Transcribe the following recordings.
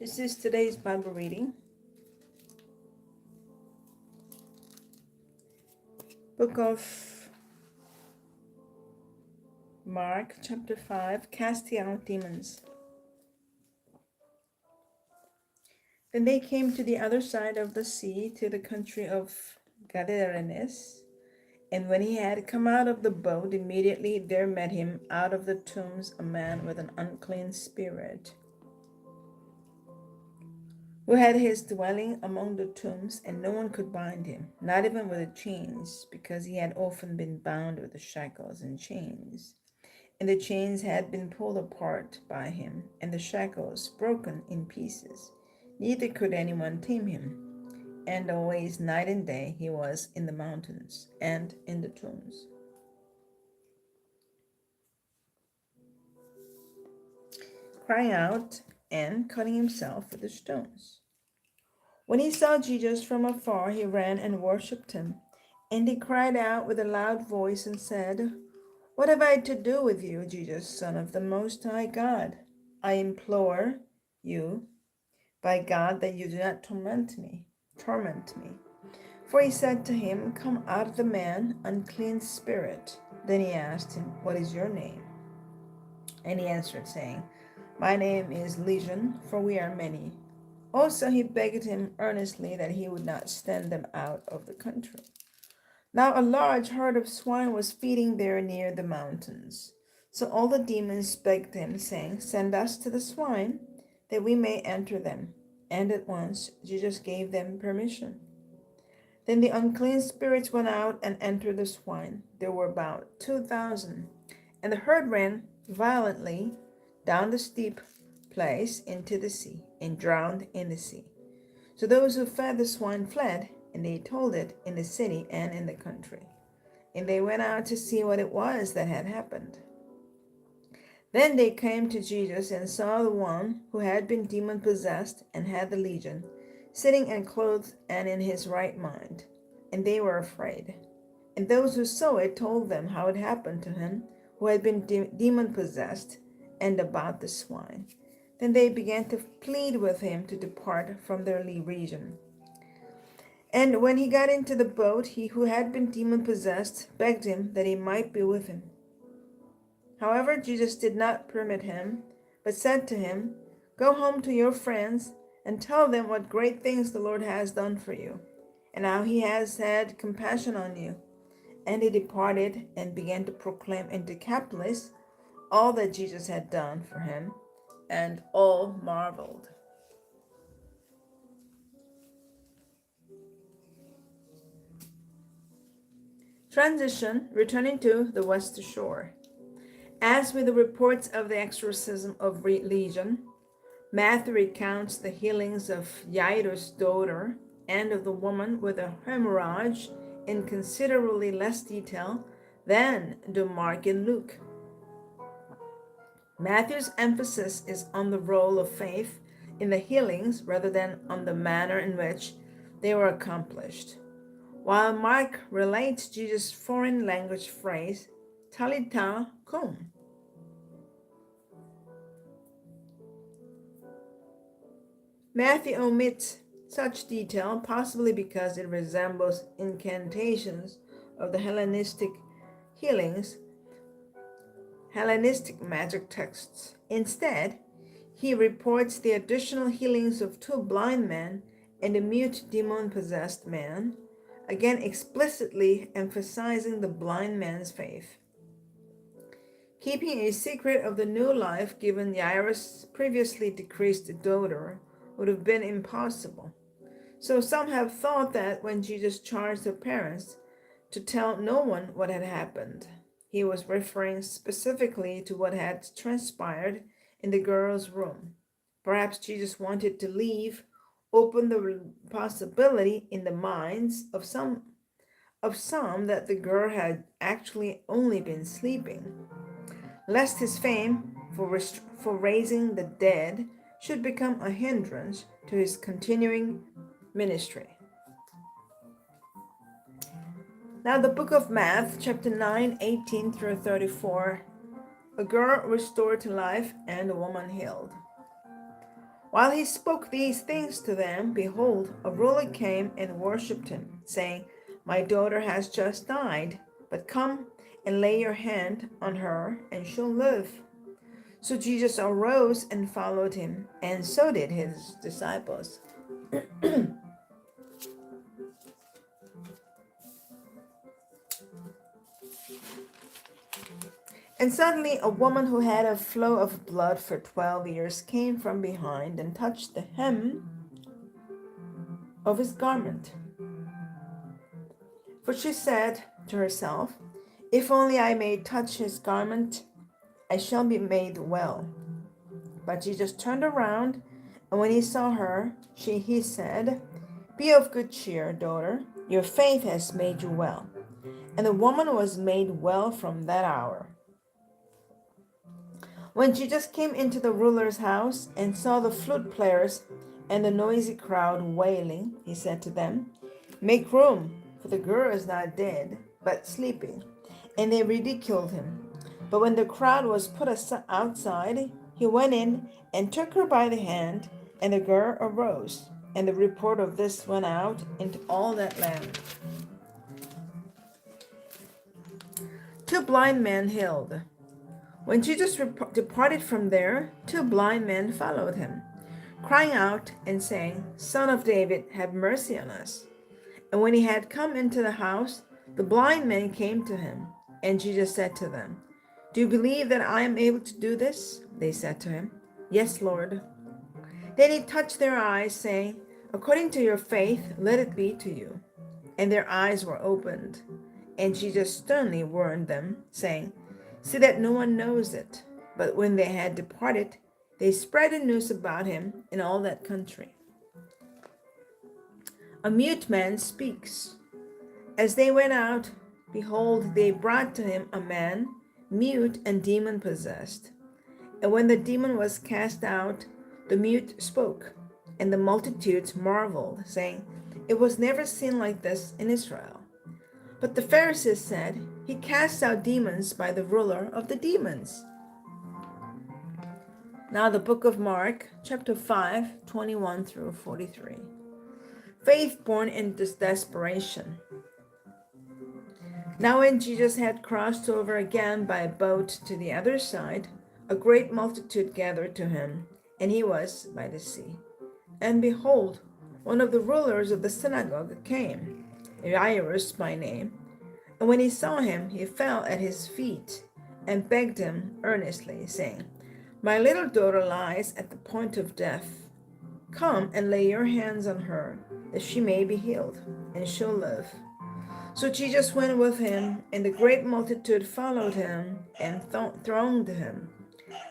This is today's Bible reading. Book of Mark, chapter 5, casting out demons. Then they came to the other side of the sea, to the country of Gadarenes. And when he had come out of the boat, immediately there met him out of the tombs a man with an unclean spirit, who had his dwelling among the tombs, and no one could bind him, not even with chains, because he had often been bound with the shackles and chains. And the chains had been pulled apart by him, and the shackles broken in pieces. Neither could anyone tame him. And always night and day he was in the mountains and in the tombs, crying out and cutting himself with the stones. When he saw Jesus from afar, he ran and worshipped him. And he cried out with a loud voice and said, "What have I to do with you, Jesus, Son of the Most High God? I implore you, by God, that you do not torment me. For he said to him, 'Come out of the man, unclean spirit.' Then he asked him, 'What is your name?' And he answered, saying, 'My name is Legion, for we are many.' Also he begged him earnestly that he would not send them out of the country. Now a large herd of swine was feeding there near the mountains. So all the demons begged him, saying, 'Send us to the swine, that we may enter them.' And at once Jesus gave them permission. Then the unclean spirits went out and entered the swine. There were about 2,000. And the herd ran violently down the steep place into the sea, and drowned in the sea. So those who fed the swine fled, and they told it in the city and in the country. And they went out to see what it was that had happened. Then they came to Jesus and saw the one who had been demon possessed and had the legion, sitting and clothed and in his right mind. And they were afraid. And those who saw it told them how it happened to him who had been demon possessed, and about the swine. Then they began to plead with him to depart from their region. And when he got into the boat, he who had been demon possessed begged him that he might be with him. However, Jesus did not permit him, but said to him, 'Go home to your friends and tell them what great things the Lord has done for you, and how he has had compassion on you.' And he departed and began to proclaim in Decapolis all that Jesus had done for him, and all marveled. Transition, returning to the west shore. As with the reports of the exorcism of Legion, Matthew recounts the healings of Jairus' daughter and of the woman with a hemorrhage in considerably less detail than do Mark and Luke. Matthew's emphasis is on the role of faith in the healings rather than on the manner in which they were accomplished, while Mark relates Jesus' foreign language phrase, Talitha cum. Matthew omits such detail, possibly because it resembles incantations of the Hellenistic healings, Hellenistic magic texts. Instead, he reports the additional healings of 2 blind men and a mute demon-possessed man, again explicitly emphasizing the blind man's faith. Keeping a secret of the new life given Jairus' previously decreased daughter would have been impossible. So some have thought that when Jesus charged her parents to tell no one what had happened, he was referring specifically to what had transpired in the girl's room. Perhaps Jesus wanted to leave open the possibility in the minds of some that the girl had actually only been sleeping, lest his fame for raising the dead should become a hindrance to his continuing ministry. Now the book of Matthew, chapter 9, 18 through 34. A girl restored to life and a woman healed. While he spoke these things to them, behold, a ruler came and worshipped him, saying, My daughter has just died, but come and lay your hand on her, and she'll live. So Jesus arose and followed him, and so did his disciples. And suddenly a woman who had a flow of blood for 12 years came from behind and touched the hem of his garment. For she said to herself, If only I may touch his garment, I shall be made well. But Jesus turned around, and when he saw her, he said, Be of good cheer, daughter, your faith has made you well. And the woman was made well from that hour. When Jesus came into the ruler's house and saw the flute players and the noisy crowd wailing, he said to them, Make room, for the girl is not dead, but sleeping. And they ridiculed him. But when the crowd was put outside, he went in and took her by the hand, and the girl arose. And the report of this went out into all that land. 2 blind men healed. When Jesus departed from there, 2 blind men followed him, crying out and saying, Son of David, have mercy on us. And when he had come into the house, the blind men came to him. And Jesus said to them, Do you believe that I am able to do this? They said to him, Yes, Lord. Then he touched their eyes, saying, According to your faith, let it be to you. And their eyes were opened. And Jesus sternly warned them, saying, See that no one knows it. But when they had departed, they spread the news about him in all that country. A mute man speaks. As they went out, behold, they brought to him a man, mute and demon possessed. And when the demon was cast out, the mute spoke, and the multitudes marveled, saying, It was never seen like this in Israel. But the Pharisees said, He casts out demons by the ruler of the demons. Now the book of Mark, chapter 5, 21 through 43. Faith born in this desperation. Now when Jesus had crossed over again by boat to the other side, a great multitude gathered to him, and he was by the sea. And behold, one of the rulers of the synagogue came, Jairus by name. And when he saw him, he fell at his feet and begged him earnestly, saying, My little daughter lies at the point of death. Come and lay your hands on her, that she may be healed, and she'll live. So Jesus went with him, and the great multitude followed him and thronged him.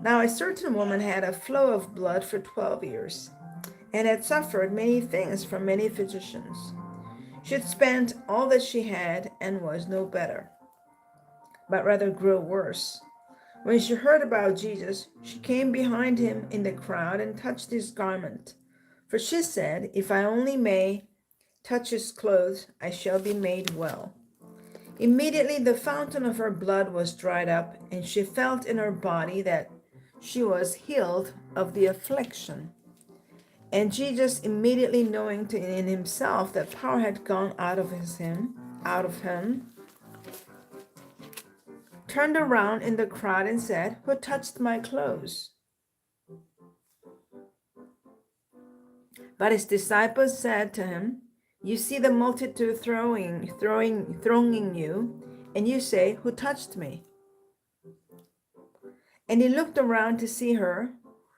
Now a certain woman had a flow of blood for 12 years, and had suffered many things from many physicians. She had spent all that she had and was no better, but rather grew worse. When she heard about Jesus, she came behind him in the crowd and touched his garment. For she said, If I only may touch his clothes, I shall be made well. Immediately the fountain of her blood was dried up, and she felt in her body that she was healed of the affliction. And Jesus, immediately knowing in himself that power had gone out of him, turned around in the crowd and said, Who touched my clothes? But his disciples said to him, You see the multitude thronging you, and you say, Who touched me? And he looked around to see her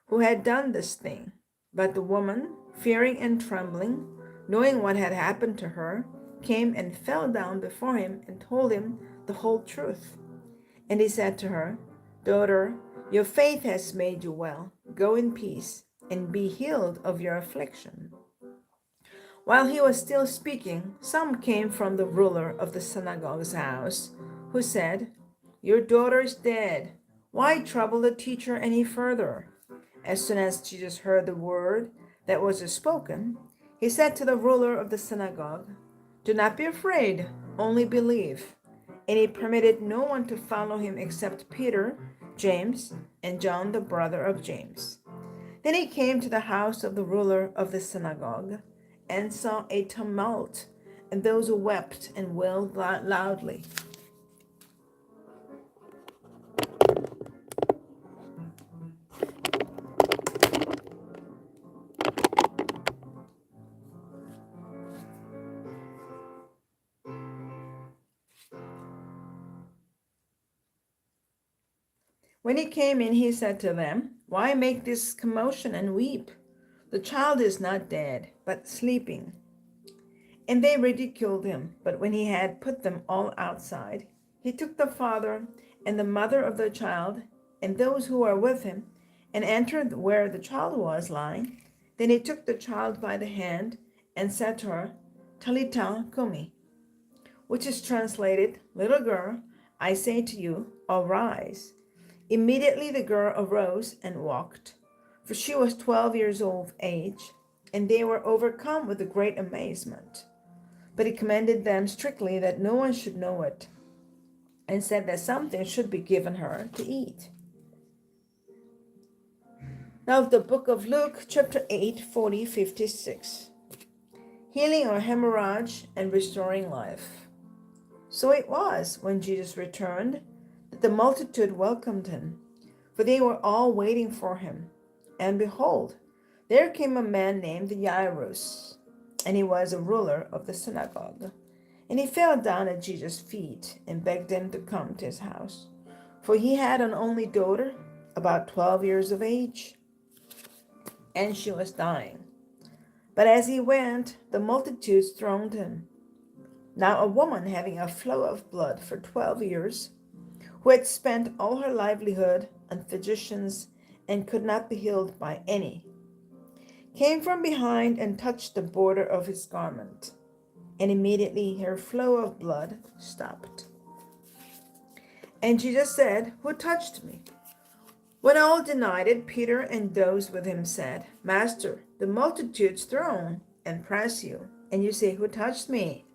who had done this thing. But the woman, fearing and trembling, knowing what had happened to her, came and fell down before him and told him the whole truth. And he said to her, Daughter, your faith has made you well. Go in peace and be healed of your affliction. While he was still speaking, some came from the ruler of the synagogue's house, who said, Your daughter is dead. Why trouble the teacher any further? As soon as Jesus heard the word that was spoken, he said to the ruler of the synagogue, Do not be afraid, only believe. And he permitted no one to follow him except Peter, James, and John, the brother of James. Then he came to the house of the ruler of the synagogue and saw a tumult and those who wept and wailed loudly. When he came in, he said to them, "Why make this commotion and weep? The child is not dead, but sleeping." And they ridiculed him. But when he had put them all outside, he took the father and the mother of the child and those who were with him and entered where the child was lying. Then he took the child by the hand and said to her, "Talitha cumi," which is translated, "Little girl, I say to you, arise." Immediately the girl arose and walked, for she was 12 years old of age, and they were overcome with a great amazement. But he commanded them strictly that no one should know it, and said that something should be given her to eat. Now the book of Luke, chapter 8, 40, 56. Healing or hemorrhage and restoring life. So it was, when Jesus returned, that the multitude welcomed him, for they were all waiting for him. And behold, there came a man named Jairus, and he was a ruler of the synagogue. And he fell down at Jesus' feet and begged him to come to his house, for he had an only daughter, about 12 years of age, and she was dying. But as he went, the multitudes thronged him. Now a woman having a flow of blood for 12 years, who had spent all her livelihood on physicians and could not be healed by any, came from behind and touched the border of his garment, and immediately her flow of blood stopped. And Jesus said, "Who touched me?" When all denied it, Peter and those with him said, "Master, the multitudes throng and press you, and you say, 'Who touched me?'"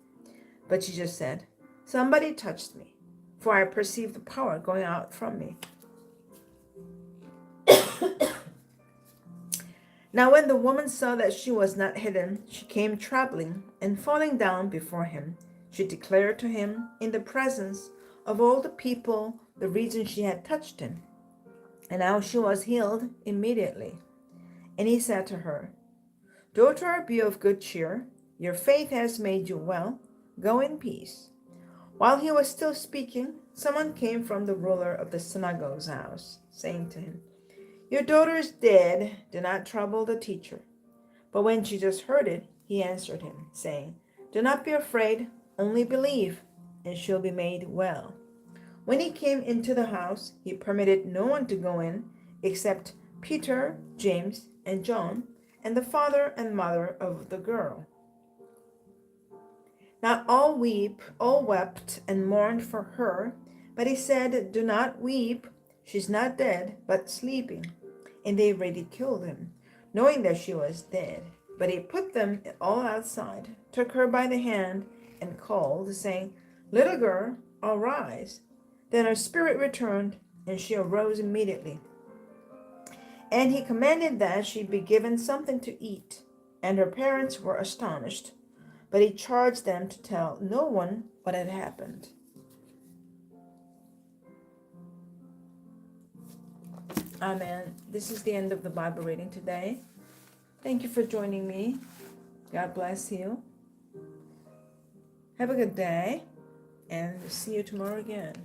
But Jesus said, "Somebody touched me, for I perceive the power going out from me." Now when the woman saw that she was not hidden, she came trembling, and falling down before him, she declared to him in the presence of all the people the reason she had touched him, and how she was healed immediately. And he said to her, "Daughter, be of good cheer. Your faith has made you well. Go in peace." While he was still speaking, someone came from the ruler of the synagogue's house, saying to him, "Your daughter is dead. Do not trouble the teacher." But when Jesus heard it, he answered him, saying, "Do not be afraid, only believe, and she'll be made well." When he came into the house, he permitted no one to go in except Peter, James, and John, and the father and mother of the girl. Now all wept and mourned for her, but he said, "Do not weep, she's not dead, but sleeping." And they ridiculed him, knowing that she was dead. But he put them all outside, took her by the hand, and called, saying, "Little girl, arise." Then her spirit returned, and she arose immediately. And he commanded that she be given something to eat, and her parents were astonished. But he charged them to tell no one what had happened. Amen. This is the end of the Bible reading today. Thank you for joining me. God bless you. Have a good day, and see you tomorrow again.